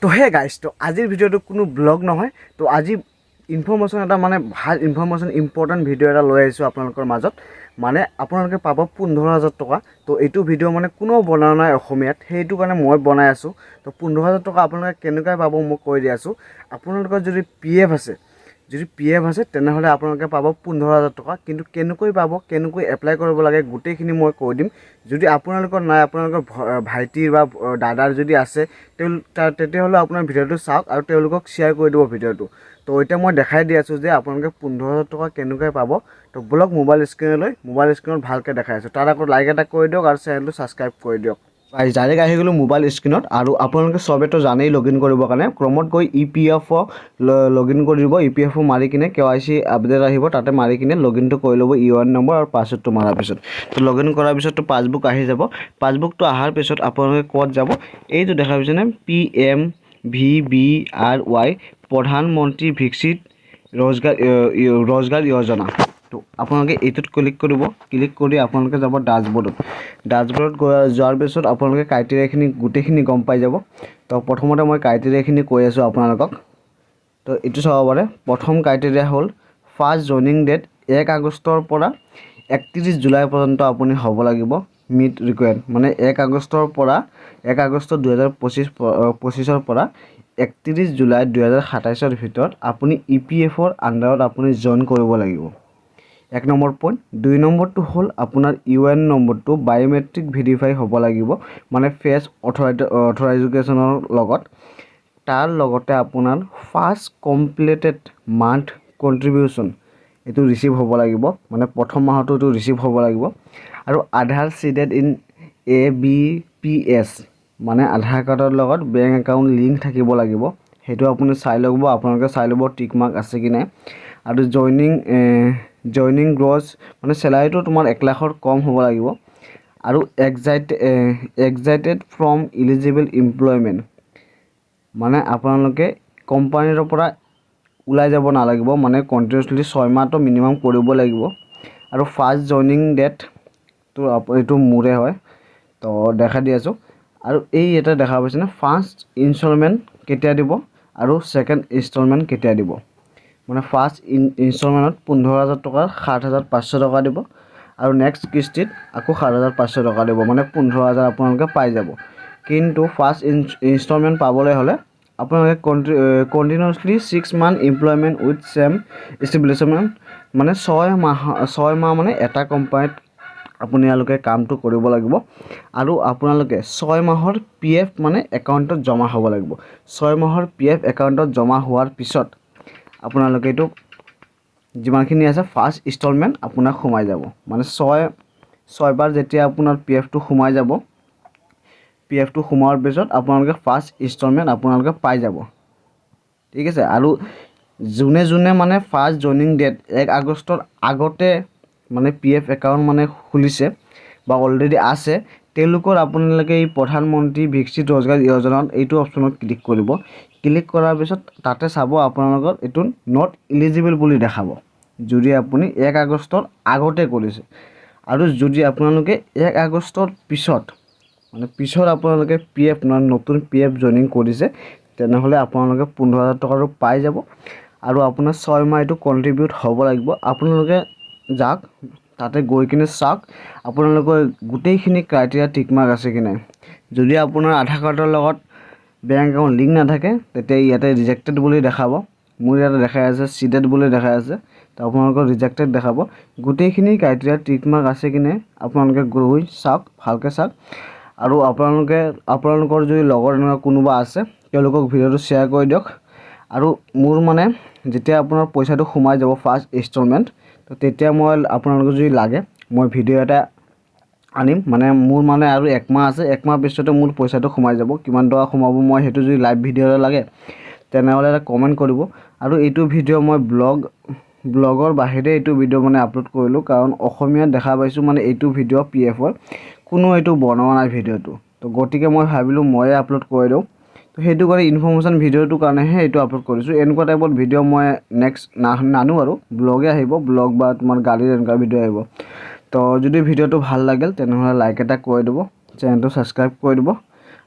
তো hey guys, তো আজিৰ ভিডিঅ'টো কোনো ব্লগ নহয়। তো আজি ইনফৰমেশ্যন এটা মানে ভাল ইনফৰমেশ্যন ইম্পৰ্টেণ্ট ভিডিঅ' এটা লৈ আহিছোঁ আপোনালোকৰ মাজত। মানে আপোনালোকে পাব 15,000 টকা। তো এইটো ভিডিঅ' মানে কোনো বনোৱা নাই অসমীয়াত, সেইটো কাৰণে মই বনাই আছোঁ। তো 15,000 টকা আপোনালোকে কেনেকৈ পাব মই কৈ দি আছোঁ। আপোনালোকৰ যদি PF আছে তেনেহ'লে আপোনালোকে পাব 15,000 টকা। কিন্তু কেনেকৈ পাব, কেনেকৈ এপ্লাই কৰিব লাগে গোটেইখিনি মই কৈ দিম। যদি আপোনালোকৰ নাই, আপোনালোকৰ ভাইটিৰ বা দাদাৰ যদি আছে তেতিয়াহ'লে আপোনাৰ ভিডিঅ'টো চাওক আৰু তেওঁলোকক শ্বেয়াৰ কৰি দিব ভিডিঅ'টো। তো এতিয়া মই দেখাই দি আছোঁ যে আপোনালোকে 15,000 টকা কেনেকৈ পাব। তো ব্লগ মোবাইল স্ক্ৰীনত ভালকৈ দেখাই আছোঁ। তাৰ আকৌ লাইক এটা কৰি দিয়ক আৰু চেনেলটো ছাবস্ক্ৰাইব কৰি দিয়ক। ডাইৰেক্ট আহি গ'লোঁ মোবাইল স্ক্ৰীনত। আৰু আপোনালোকে চবেতো জানেই লগইন কৰিবৰ কাৰণে ক্ৰমত গৈ EPF লগইন কৰি দিব। EPF মাৰি কিনে KYC আপডেট আহিব, তাতে মাৰি কিনে লগইনটো কৰি ল'ব UN নম্বৰ আৰু পাছৱৰ্ডটো মৰাৰ পিছত। তো লগইন কৰাৰ পিছততো পাছবুক আহি যাব। পাছবুকটো অহাৰ পিছত আপোনালোকে ক'ত যাব, এইটো দেখা পাইছেনে PMVBRY প্ৰধানমন্ত্ৰী ভিকছিত ৰজগাৰ য়োজনা। তো আপোনালোকে এইটোত ক্লিক কৰিব। ক্লিক কৰি আপোনালোকে যাব ডাছবৰ্ডত যোৱাৰ পিছত আপোনালোকে ক্ৰাইটেৰিয়াখিনি গোটেইখিনি গম পাই যাব। তো প্ৰথমতে মই ক্ৰাইটেৰিয়াখিনি কৈ আছোঁ আপোনালোকক। তো এইটো চাব পাৰে। প্ৰথম ক্ৰাইটেৰিয়া হ'ল ফাৰ্ষ্ট জইনিং ডেট 1 আগষ্টৰ পৰা 31 জুলাই পৰ্যন্ত আপুনি হ'ব লাগিব। মিড ৰিকুৱাৰ্ড মানে 1 আগষ্ট 2025 পৰা 31 জুলাই 2027 ভিতৰত আপুনি EPFৰ আণ্ডাৰত আপুনি জইন কৰিব লাগিব। 1 নম্বৰ পইণ্ট। 2 নম্বৰটো হ'ল আপোনাৰ UN নম্বৰটো বায়'মেট্ৰিক ভেৰিফাই হ'ব লাগিব, মানে ফেচ অথৰাইজেশ্যনৰ লগত। তাৰ লগতে আপোনাৰ ফাৰ্ষ্ট কমপ্লিটেড মান্থ কণ্ট্ৰিবিউশ্যন এইটো ৰিচিভ হ'ব লাগিব, মানে প্ৰথম মাহতো এইটো ৰিচিভ হ'ব লাগিব। আৰু আধাৰ চিডেড ইন ABPS মানে আধাৰ কাৰ্ডৰ লগত বেংক একাউণ্ট লিংক থাকিব লাগিব। সেইটো আপুনি চাই ল'ব, আপোনালোকে চাই ল'ব টিক মাৰ্ক আছে কি নাই। আৰু জইনিং গ্ৰছ মানে চেলাৰীটো তোমাৰ 1 লাখৰ কম হ'ব লাগিব। আৰু এক্সাইটেড ফ্ৰম ইলিজিবল এমপ্লয়মেণ্ট মানে আপোনালোকে কোম্পানীৰ পৰা ওলাই যাব নালাগিব, মানে কণ্টিনিউছলি 6 মাহটো মিনিমাম কৰিব লাগিব। আৰু ফাৰ্ষ্ট জইনিং ডেটটো এইটো মোৰে হয়, তো দেখা দি আছোঁ। আৰু এই এটা দেখা পাইছেনে ফাৰ্ষ্ট ইনষ্টলমেণ্ট কেতিয়া দিব আৰু ছেকেণ্ড ইনষ্টলমেণ্ট কেতিয়া দিব। মানে ফাৰ্ষ্ট ইনষ্টলমেণ্টত 15,000 টকাৰ 7,500 টকা দিব, আৰু নেক্সট কিস্তিত আকৌ 7,500 টকা দিব, মানে 15,000 আপোনালোকে পাই যাব। কিন্তু ফাৰ্ষ্ট ইনষ্টলমেণ্ট পাবলৈ হ'লে আপোনালোকে কণ্টিনিউছলি 6 মান্থ এমপ্লয়মেণ্ট উইথ চেম ইষ্টেব্লিছমেণ্ট মানে 6 মাহ মানে এটা কোম্পানীত আপোনালোকে কামটো কৰিব লাগিব। আৰু আপোনালোকে 6 মাহৰ PF মানে একাউণ্টত জমা হ'ব লাগিব। 6 মাহৰ PF একাউণ্টত জমা হোৱাৰ পিছত আপোনালোকে এইটো যিমানখিনি আছে ফাৰ্ষ্ট ইনষ্টলমেণ্ট আপোনাক সোমাই যাব। মানে 6 বাৰ যেতিয়া আপোনাৰ PFটো সোমাই যাব, PFটো সোমোৱাৰ পিছত আপোনালোকে ফাৰ্ষ্ট ইনষ্টলমেণ্ট আপোনালোকে পাই যাব। ঠিক আছে। আৰু যোনে মানে ফাৰ্ষ্ট জইনিং ডেট 1 আগষ্টৰ আগতে মানে PF একাউণ্ট মানে খুলিছে বা অলৰেডি আছে, তেওঁলোকৰ আপোনালোকে এই প্ৰধানমন্ত্ৰী ভিকছিত ৰজগাৰ য়োজনাত এইটো অপশ্যনত ক্লিক কৰিব। ক্লিক কৰাৰ পিছত তাতে চাব আপোনালোকৰ এইটো নট ইলিজিবল বুলি দেখাব যদি আপুনি 1 আগষ্টৰ আগতে কৰিছে। আৰু যদি আপোনালোকে 1 আগষ্টৰ পিছত আপোনালোকে PF নতুন PF জইনিং কৰিছে, তেনেহ'লে আপোনালোকে 15,000 টকাটো পাই যাব। আৰু আপোনাৰ 6 মাহ এইটো কণ্ট্ৰিবিউট হ'ব লাগিব। আপোনালোকে যাওক, তাতে গৈ কিনে চাওক আপোনালোকৰ গোটেইখিনি ক্ৰাইটেৰিয়া টিক মাৰ্ক আছে কি নাই। যদি আপোনাৰ আধাৰ কাৰ্ডৰ লগত বেংক একাউণ্ট লিংক নাথাকে, তেতিয়া ইয়াতে ৰিজেক্টেড বুলি দেখাব। মোৰ ইয়াতে দেখাই আছে চিডেড বুলি দেখাই আছে, তো আপোনালোকৰ ৰিজেক্টেড দেখাব। গোটেইখিনি ক্ৰাইটেৰিয়া টিক মাৰ্ক আছে কি নাই আপোনালোকে গৈ চাওক, ভালকৈ চাওক। আৰু আপোনালোকৰ যদি লগৰ এনেকুৱা কোনোবা আছে, তেওঁলোকক ভিডিঅ'টো শ্বেয়াৰ কৰি দিয়ক। আৰু মোৰ মানে যেতিয়া আপোনাৰ পইচাটো সোমাই যাব ফাৰ্ষ্ট ইনষ্টলমেণ্ট, তো তেতিয়া মই আপোনালোকক যদি লাগে মই ভিডিঅ' এটা আনিম। মানে মোৰ মানে আৰু 1 মাহ আছে, 1 মাহ পিছতে মোৰ পইচাটো সোমাই যাব। কিমান টকা সোমাব মই সেইটো যদি লাইভ ভিডিঅ' লাগে তেনেহ'লে এটা কমেণ্ট কৰিব। আৰু এইটো ভিডিঅ' মই ব্লগৰ বাহিৰে এইটো ভিডিঅ' মানে আপলোড কৰিলোঁ, কাৰণ অসমীয়াত দেখা পাইছোঁ মানে এইটো ভিডিঅ' PFৰ কোনো এইটো বনোৱা নাই ভিডিঅ'টো। তো গতিকে মই ভাবিলোঁ ময়ে আপলোড কৰি দিওঁ। তো সেইটো কাৰণে ইনফৰমেশ্যন ভিডিঅ'টোৰ কাৰণেহে এইটো আপলোড কৰিছোঁ। এনেকুৱা টাইপৰ ভিডিঅ' মই নেক্সট নানো আৰু ব্লগে আহিব, ব্লগ বা তোমাৰ গাড়ীৰ এনেকুৱা ভিডিঅ' আহিব। তো যদি ভিডিঅ'টো ভাল লাগিল তেনেহ'লে লাইক এটা কৰি দিব, চেনেলটো ছাবস্ক্ৰাইব কৰি দিব।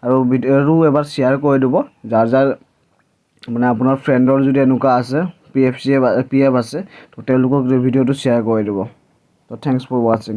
আৰু ভিডিঅ'টো এবাৰ শ্বেয়াৰ কৰি দিব যাৰ যাৰ মানে আপোনাৰ ফ্ৰেণ্ডৰ যদি এনেকুৱা আছে PF আছে তো তেওঁলোকক ভিডিঅ'টো শ্বেয়াৰ কৰি দিব। তো থেংকছ ফৰ ৱাচিং।